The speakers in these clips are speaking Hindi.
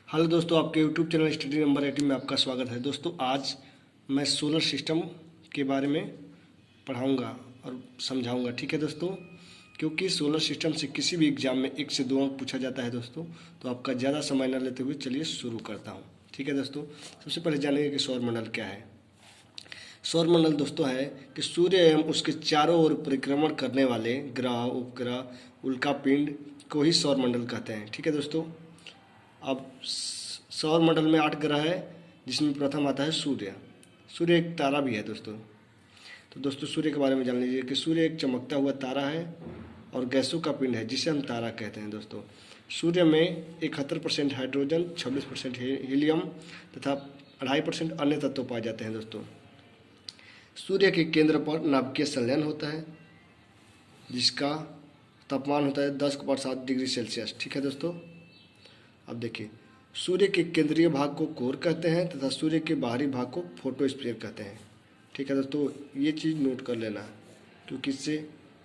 हेलो दोस्तों, आपके यूट्यूब चैनल स्टडी नंबर 18 में आपका स्वागत है। दोस्तों आज मैं सोलर सिस्टम के बारे में पढ़ाऊंगा और समझाऊंगा, ठीक है दोस्तों। क्योंकि सोलर सिस्टम से किसी भी एग्जाम में 1 से 2 अंक पूछा जाता है दोस्तों, तो आपका ज़्यादा समय न लेते हुए चलिए शुरू करता हूँ, ठीक है दोस्तों। सबसे पहले जानेंगे कि सौरमंडल क्या है। सौरमंडल दोस्तों है कि सूर्य एवं उसके चारों ओर परिक्रमण करने वाले ग्रह, उपग्रह, उल्कापिंड को ही सौरमंडल कहते हैं, ठीक है दोस्तों। अब सौरमंडल में 8 ग्रह है, जिसमें प्रथम आता है सूर्य। सूर्य एक तारा भी है दोस्तों। तो दोस्तों सूर्य के बारे में जान लीजिए कि सूर्य एक चमकता हुआ तारा है और गैसों का पिंड है, जिसे हम तारा कहते हैं दोस्तों। सूर्य में 71% हाइड्रोजन, 26% हीलियम तथा 2.5% अन्य तत्व पाए जाते हैं दोस्तों। सूर्य के केंद्र पर नाभिकीय संलयन होता है, जिसका तापमान होता है 10 डिग्री सेल्सियस, ठीक है दोस्तों। अब देखिए, सूर्य के केंद्रीय भाग को कोर कहते हैं तथा सूर्य के बाहरी भाग को फोटोस्फीयर कहते हैं, ठीक है दोस्तों। ये चीज़ नोट कर लेना, क्योंकि इससे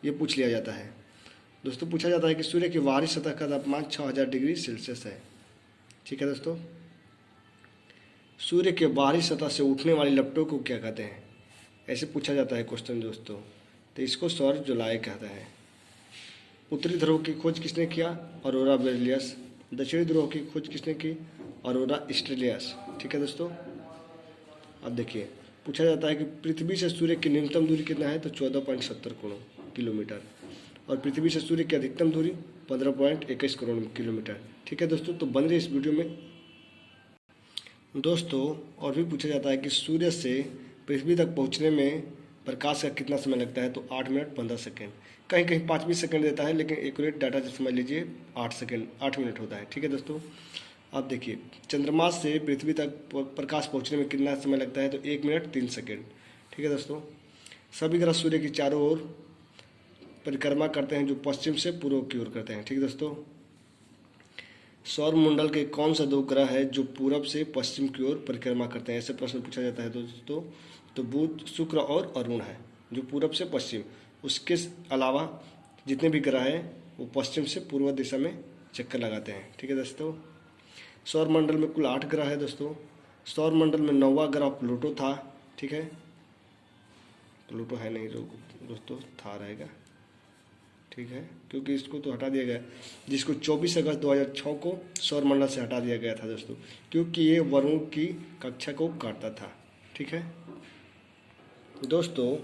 ये पूछ लिया जाता है दोस्तों। पूछा जाता है कि सूर्य की बाहरी सतह का तापमान 6000 डिग्री सेल्सियस है, ठीक है दोस्तों। सूर्य के बाहरी सतह से उठने वाली लपटों को क्या कहते हैं, ऐसे पूछा जाता है क्वेश्चन दोस्तों। तो इसको सौर ज्वालाएं कहता है। उत्तरी ध्रुव की खोज किसने किया, ऑरोरा बोरियस। दक्षिणी ध्रुव की खोज किसने की, ऑरोरा ऑस्ट्रेलियास, ठीक है दोस्तों। अब देखिए, पूछा जाता है कि पृथ्वी से सूर्य की न्यूनतम दूरी कितना है, तो 14.70 करोड़ किलोमीटर, और पृथ्वी से सूर्य की अधिकतम दूरी 15.21 करोड़ किलोमीटर, ठीक है दोस्तों। तो बन रही इस वीडियो में दोस्तों और भी पूछा जाता है कि सूर्य से पृथ्वी तक पहुंचने में प्रकाश का कितना समय लगता है, तो 8 मिनट 15 सेकेंड। कहीं कहीं 5 भी सेकेंड देता है, लेकिन एक्यूरेट डाटा जो समझ लीजिए 8 मिनट होता है, ठीक है दोस्तों। अब देखिए, चंद्रमा से पृथ्वी तक प्रकाश पहुंचने में कितना समय लगता है, तो 1 मिनट 3 सेकेंड, ठीक है दोस्तों। सभी ग्रह सूर्य की चारों ओर परिक्रमा करते हैं, जो पश्चिम से पूर्व की ओर करते हैं, ठीक है दोस्तों। सौरमंडल के कौन सा 2 ग्रह है जो पूरब से पश्चिम की ओर परिक्रमा करते हैं, ऐसे प्रश्न पूछा जाता है दोस्तों। तो बुध, शुक्र और अरुण है, जो पूरब से पश्चिम। उसके अलावा जितने भी ग्रह हैं वो पश्चिम से पूर्व दिशा में चक्कर लगाते हैं, ठीक है दोस्तों। सौरमंडल में कुल 8 ग्रह है दोस्तों। सौरमंडल में 9वां ग्रह प्लूटो था, ठीक है। प्लूटो है नहीं दोस्तों, था रहेगा, ठीक है, क्योंकि इसको तो हटा दिया गया, जिसको 24 अगस्त 2006 को सौरमंडल से हटा दिया गया था दोस्तों, क्योंकि ये वरुण की कक्षा को काटता था, ठीक है दोस्तों।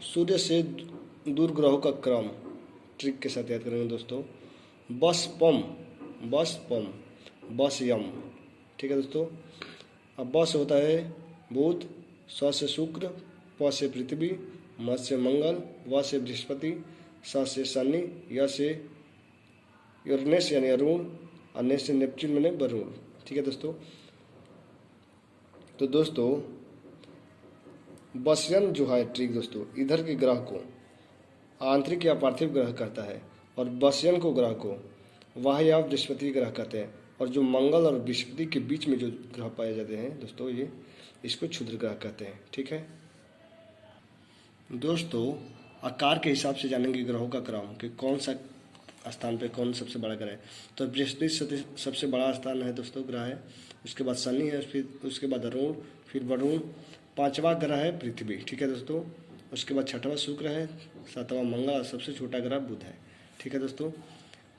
सूर्य से दूर ग्रहों का क्रम ट्रिक के साथ याद करेंगे दोस्तों। बस यम, ठीक है दोस्तों। अब बस होता है बुध, स से शुक्र, प से पृथ्वी, म से मंगल, व से बृहस्पति, स से शनि, य से यूरेनस यानी अरुण, और ने से नेपच्यून यानी वरुण, ठीक है दोस्तों। तो दोस्तों बसयन जो है ट्रिक दोस्तों, इधर के ग्रह को आंतरिक या पार्थिव ग्रह कहता है, और बसयन को ग्रह को वाह या बृहस्पति ग्रह कहते हैं, और जो मंगल और बृहस्पति के बीच में जो ग्रह पाए जाते हैं दोस्तों, ये इसको क्षुद्र ग्रह कहते हैं, ठीक है दोस्तों। आकार के हिसाब से जानेंगे ग्रहों का क्रम कि कौन सा स्थान पे कौन सबसे बड़ा ग्रह है। तो बृहस्पति सबसे बड़ा स्थान है दोस्तों, ग्रह है। उसके बाद शनि है, फिर उसके बाद अरुण, फिर वरुण। 5वां ग्रह है पृथ्वी, ठीक है दोस्तों। उसके बाद 6वां शुक्र है, 7वां मंगल, और सबसे छोटा ग्रह बुध है, ठीक है दोस्तों।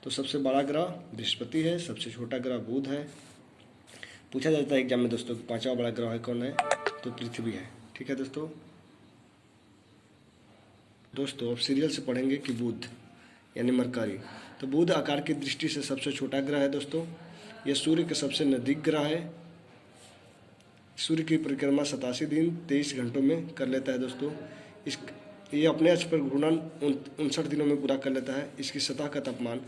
तो सबसे बड़ा ग्रह बृहस्पति है, सबसे छोटा ग्रह बुध है। पूछा जाता है एग्जाम में दोस्तों कि 5वां बड़ा ग्रह है कौन है, तो पृथ्वी है, ठीक है दोस्तों। दोस्तों अब सीरियल से पढ़ेंगे कि बुध यानी मरकरी। तो बुध आकार की दृष्टि से सबसे छोटा ग्रह है दोस्तों। यह सूर्य के सबसे नज़दीक ग्रह है। सूर्य की परिक्रमा 87 दिन 23 घंटों में कर लेता है दोस्तों। ये अपने अक्ष पर घूर्णन 59 दिनों में पूरा कर लेता है। इसकी सतह का तापमान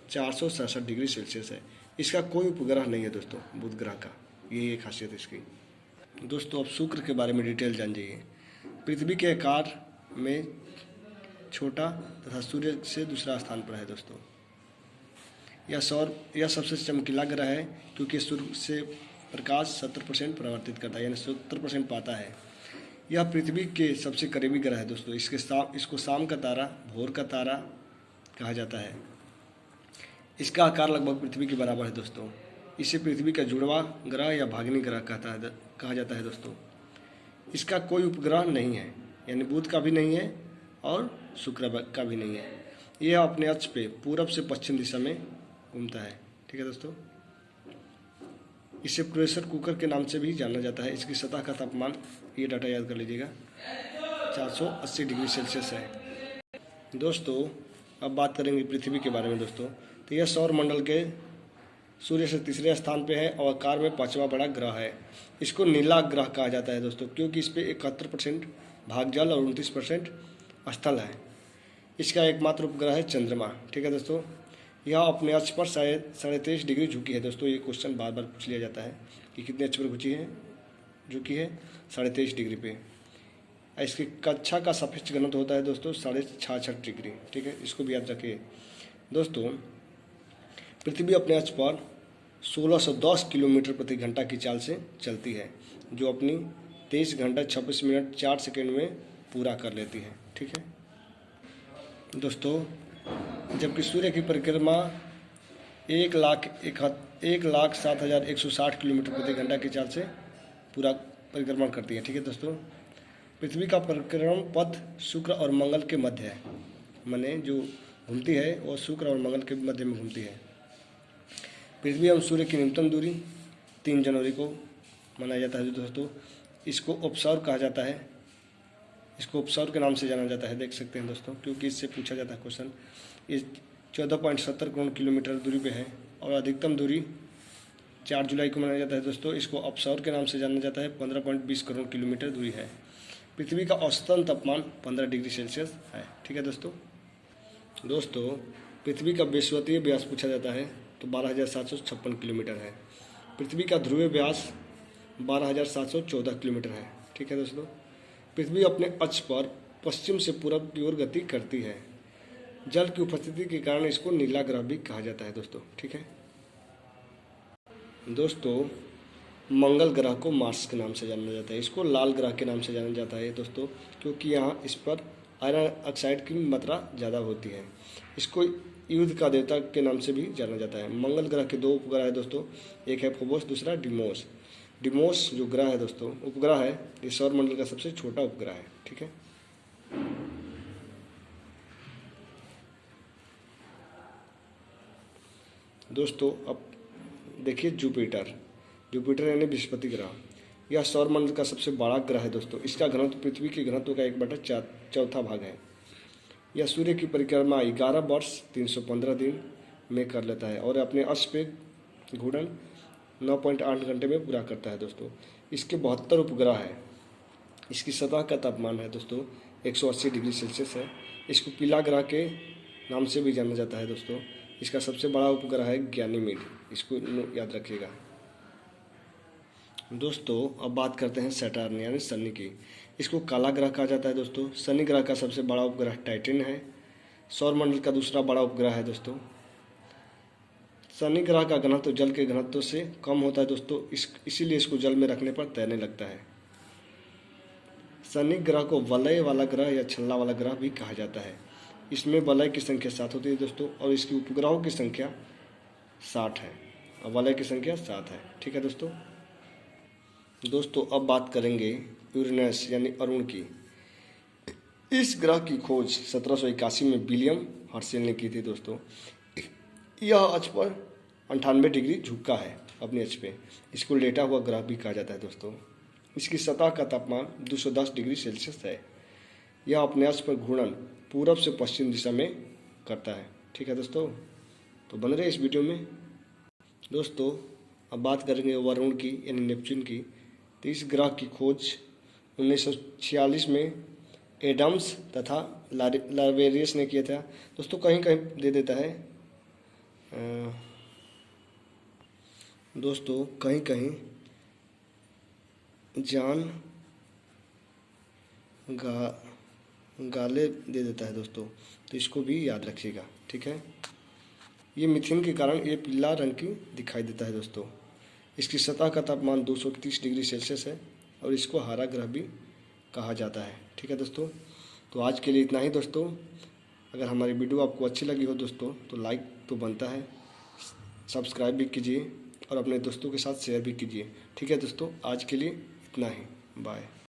467 डिग्री सेल्सियस है। इसका कोई उपग्रह नहीं है दोस्तों, बुध ग्रह का, यही एक खासियत इसकी। दोस्तों अब शुक्र के बारे में डिटेल जान जाइए। पृथ्वी के आकार में छोटा तथा सूर्य से दूसरा स्थान पर है दोस्तों। यह सबसे चमकीला ग्रह है, क्योंकि सूर्य से प्रकाश 70% परावर्तित करता है, यानी 70% पाता है। यह पृथ्वी के सबसे करीबी ग्रह है दोस्तों। इसको शाम का तारा, भोर का तारा कहा जाता है। इसका आकार लगभग पृथ्वी के बराबर है दोस्तों। इसे पृथ्वी का जुड़वा ग्रह या भागिनी ग्रह कहा जाता है दोस्तों। इसका कोई उपग्रह नहीं है, यानी बुध का भी नहीं है और शुक्र का भी नहीं है। यह अपने अक्ष पे पूरब से पश्चिम दिशा में घूमता है। ठीक है दोस्तों, इसे प्रेशर कुकर के नाम से भी जाना जाता है। इसकी सतह का तापमान, ये डाटा याद कर लीजिएगा, 480 डिग्री सेल्सियस है। दोस्तों अब बात करेंगे पृथ्वी के बारे में दोस्तों। तो यह सौर मंडल के सूर्य से तीसरे स्थान पे है और आकार में 5वां बड़ा ग्रह है। इसको नीला ग्रह कहा जाता है दोस्तों, क्योंकि इस पे 71% भाग जल और 29% स्थल है। इसका एकमात्र उपग्रह है चंद्रमा। ठीक है दोस्तों, यह अपने अक्ष पर 23.5 डिग्री झुकी है। दोस्तों ये क्वेश्चन बार बार पूछ लिया जाता है कि कितने अक्ष पर झुकी है 23.5 डिग्री पे। इसकी कक्षा का सापेक्ष घनत्व होता है दोस्तों 66.5 डिग्री। ठीक है, इसको भी याद रखिए दोस्तों। पृथ्वी अपने अक्ष पर 1610 किलोमीटर प्रति घंटा की चाल से चलती है, जो अपनी 23 घंटा 26 मिनट 4 सेकेंड में पूरा कर लेती है। ठीक है दोस्तों, जबकि सूर्य की परिक्रमा 1,07,160 किलोमीटर प्रति घंटा की चाल से पूरा परिक्रमण करती है। ठीक है दोस्तों, पृथ्वी का परिक्रमण पथ शुक्र और मंगल के मध्य है, माने जो घूमती है वो शुक्र और मंगल के मध्य में घूमती है। पृथ्वी और सूर्य की न्यूनतम दूरी 3 जनवरी को मनाया जाता है दोस्तों। इसको उपसौर कहा जाता है, इसको उपसौर के नाम से जाना जाता है, देख सकते हैं दोस्तों, क्योंकि इससे पूछा जाता है क्वेश्चन। इस 14.70 करोड़ किलोमीटर दूरी पे है और अधिकतम दूरी 4 जुलाई को मनाया जाता है दोस्तों। इसको अपसौर के नाम से जाना जाता है। 15.20 करोड़ किलोमीटर दूरी है। पृथ्वी का औसतन तापमान 15 डिग्री सेल्सियस है। ठीक है दोस्तों, पृथ्वी का विषुवतीय व्यास पूछा जाता है तो 12,756 किलोमीटर है। पृथ्वी का ध्रुवीय व्यास 12,714 किलोमीटर है। ठीक है दोस्तों, पृथ्वी अपने अक्ष पर पश्चिम से पूरब की ओर गति करती है। जल की उपस्थिति के कारण इसको नीला ग्रह भी कहा जाता है दोस्तों। ठीक है दोस्तों, मंगल ग्रह को मार्स के नाम से जाना जाता है। इसको लाल ग्रह के नाम से जाना जाता है दोस्तों, क्योंकि यहाँ इस पर आयरन ऑक्साइड की मात्रा ज़्यादा होती है। इसको युद्ध का देवता के नाम से भी जाना जाता है। मंगल ग्रह के 2 उपग्रह है दोस्तों, एक है फोबोस, दूसरा डिमोस। डिमोस जो ग्रह है दोस्तों, उपग्रह है, ये सौर मंडल का सबसे छोटा उपग्रह है। ठीक है दोस्तों, अब देखिए जुपिटर यानी बृहस्पति ग्रह। यह सौर मंडल का सबसे बड़ा ग्रह है दोस्तों। इसका घनत्व पृथ्वी के घनत्व का 1/4 भाग है। यह सूर्य की परिक्रमा 11 वर्ष 315 दिन में कर लेता है और अपने अक्ष पे घूर्णन 9.8 घंटे में पूरा करता है दोस्तों। इसके 72 उपग्रह है। इसकी सतह का तापमान है दोस्तों 180 डिग्री सेल्सियस है। इसको पीला ग्रह के नाम से भी जाना जाता है दोस्तों। इसका सबसे बड़ा उपग्रह है गैनीमेड, इसको याद रखिएगा दोस्तों। अब बात करते हैं सैटर्न यानी शनि की। इसको काला ग्रह कहा जाता है दोस्तों। शनि ग्रह का सबसे बड़ा उपग्रह टाइटन है। सौर मंडल का दूसरा बड़ा उपग्रह है दोस्तों। शनि ग्रह का घनत्व जल के घनत्व से कम होता है दोस्तों, इसीलिए इसको जल में रखने पर तैरने लगता है। शनि ग्रह को वलय वाला ग्रह या छल्ला वाला ग्रह भी कहा जाता है। इसमें वलय की संख्या 7 होती है दोस्तों और इसकी उपग्रहों की संख्या 60 है और वलय की संख्या 7 है। ठीक है दोस्तों, अब बात करेंगे यूरेनस यानी अरुण की। इस ग्रह की खोज 1781 में विलियम हर्शेल ने की थी दोस्तों। यह अक्ष पर 98 डिग्री झुका है अपने अक्ष पे। इसको लेटा हुआ ग्रह भी कहा जाता है दोस्तों। इसकी सतह का तापमान 210 डिग्री सेल्सियस है। यह अपने अक्ष पर घूर्णन पूरब से पश्चिम दिशा में करता है। ठीक है दोस्तों, तो बन रहे इस वीडियो में दोस्तों। अब बात करेंगे वरुण की यानी नेपच्यून की। तो इस ग्रह की खोज 1946 में एडम्स तथा लावेरियस ने किया था दोस्तों। कहीं कहीं दे देता है दोस्तों, कहीं कहीं जान गाले दे देता है दोस्तों, तो इसको भी याद रखिएगा। ठीक है, ये मिथेन के कारण ये पीला रंग की दिखाई देता है दोस्तों। इसकी सतह का तापमान 230 डिग्री सेल्सियस है और इसको हरा ग्रह भी कहा जाता है। ठीक है दोस्तों, तो आज के लिए इतना ही दोस्तों। अगर हमारी वीडियो आपको अच्छी लगी हो दोस्तों तो लाइक तो बनता है, सब्सक्राइब भी कीजिए और अपने दोस्तों के साथ शेयर भी कीजिए। ठीक है दोस्तों, आज के लिए इतना ही, बाय।